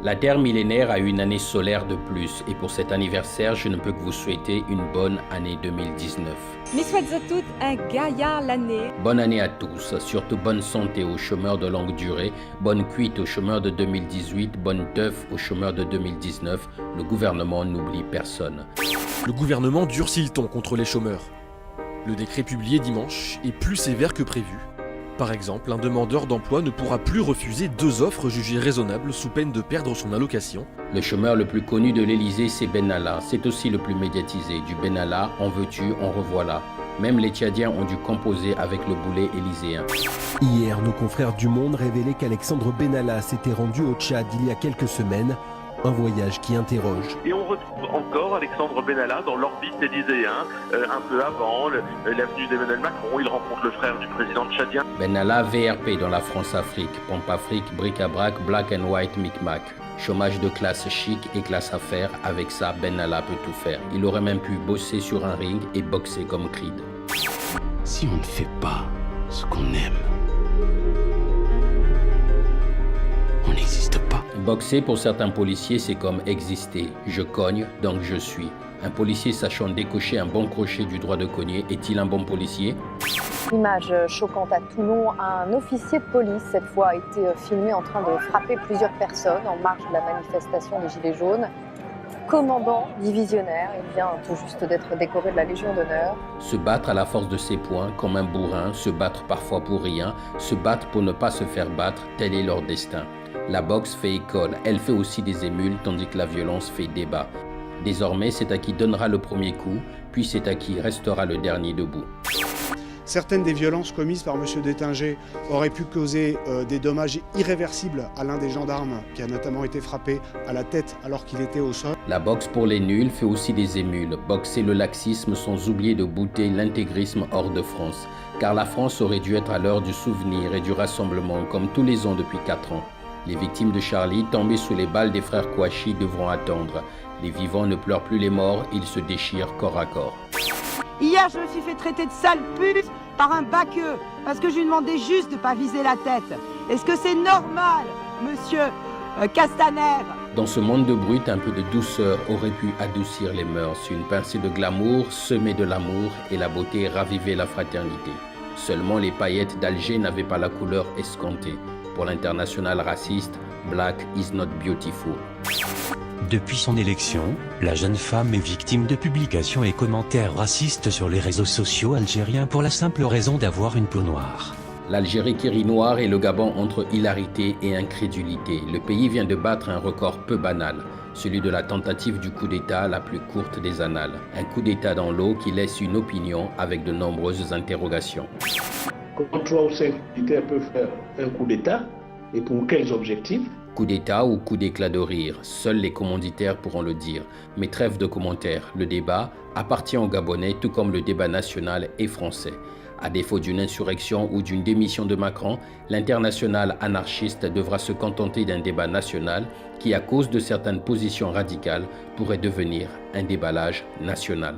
La Terre millénaire a une année solaire de plus et pour cet anniversaire, je ne peux que vous souhaiter une bonne année 2019. Mais souhaite à toutes un gaillard l'année. Bonne année à tous, surtout bonne santé aux chômeurs de longue durée, bonne cuite aux chômeurs de 2018, bonne teuf aux chômeurs de 2019. Le gouvernement n'oublie personne. Le gouvernement durcit le ton contre les chômeurs. Le décret publié dimanche est plus sévère que prévu. Par exemple, un demandeur d'emploi ne pourra plus refuser 2 offres jugées raisonnables sous peine de perdre son allocation. Le chômeur le plus connu de l'Élysée, c'est Benalla. C'est aussi le plus médiatisé. Du Benalla, en veux-tu, en revoilà. Même les Tchadiens ont dû composer avec le boulet élyséen. Hier, nos confrères du Monde révélaient qu'Alexandre Benalla s'était rendu au Tchad il y a quelques semaines. Un voyage qui interroge. Et on retrouve encore Alexandre Benalla dans l'orbite élyséen, un peu avant l'avenue d'Emmanuel Macron. Il rencontre le frère du président tchadien. Benalla, VRP dans la France-Afrique, Pompe-Afrique, bric-à-brac, black and white, micmac. Chômage de classe chic et classe affaires, avec ça, Benalla peut tout faire. Il aurait même pu bosser sur un ring et boxer comme Creed. Si on ne fait pas ce qu'on aime, on n'existe pas. Boxer pour certains policiers, c'est comme exister. Je cogne, donc je suis. Un policier sachant décocher un bon crochet du droit de cogner, est-il un bon policier? Image choquante à Toulon, un officier de police cette fois a été filmé en train de frapper plusieurs personnes en marge de la manifestation des Gilets jaunes. Commandant divisionnaire, il vient tout juste d'être décoré de la Légion d'honneur. Se battre à la force de ses poings, comme un bourrin, se battre parfois pour rien, se battre pour ne pas se faire battre, tel est leur destin. La boxe fait école, elle fait aussi des émules, tandis que la violence fait débat. Désormais, c'est à qui donnera le premier coup, puis c'est à qui restera le dernier debout. Certaines des violences commises par M. Détinger auraient pu causer des dommages irréversibles à l'un des gendarmes qui a notamment été frappé à la tête alors qu'il était au sol. La boxe pour les nuls fait aussi des émules, boxer le laxisme sans oublier de bouter l'intégrisme hors de France. Car la France aurait dû être à l'heure du souvenir et du rassemblement comme tous les ans depuis 4 ans. Les victimes de Charlie, tombées sous les balles des frères Kouachi, devront attendre. Les vivants ne pleurent plus les morts, ils se déchirent corps à corps. Hier, je me suis fait traiter de sale pute par un baqueux, parce que je lui demandais juste de ne pas viser la tête. Est-ce que c'est normal, monsieur Castaner? Dans ce monde de brut, un peu de douceur aurait pu adoucir les mœurs. Une pincée de glamour semait de l'amour et la beauté ravivait la fraternité. Seulement les paillettes d'Alger n'avaient pas la couleur escomptée. Pour l'international raciste, Black is not beautiful. Depuis son élection, la jeune femme est victime de publications et commentaires racistes sur les réseaux sociaux algériens pour la simple raison d'avoir une peau noire. L'Algérie qui rit noir et le Gabon entre hilarité et incrédulité. Le pays vient de battre un record peu banal, celui de la tentative du coup d'État la plus courte des annales. Un coup d'État dans l'eau qui laisse une opinion avec de nombreuses interrogations. Comment 3 ou 5 militaires peuvent faire un coup d'État et pour quels objectifs? Coup d'État ou coup d'éclat de rire, seuls les commanditaires pourront le dire. Mais trêve de commentaires, le débat appartient aux Gabonais tout comme le débat national est français. À défaut d'une insurrection ou d'une démission de Macron, l'international anarchiste devra se contenter d'un débat national qui, à cause de certaines positions radicales, pourrait devenir un déballage national.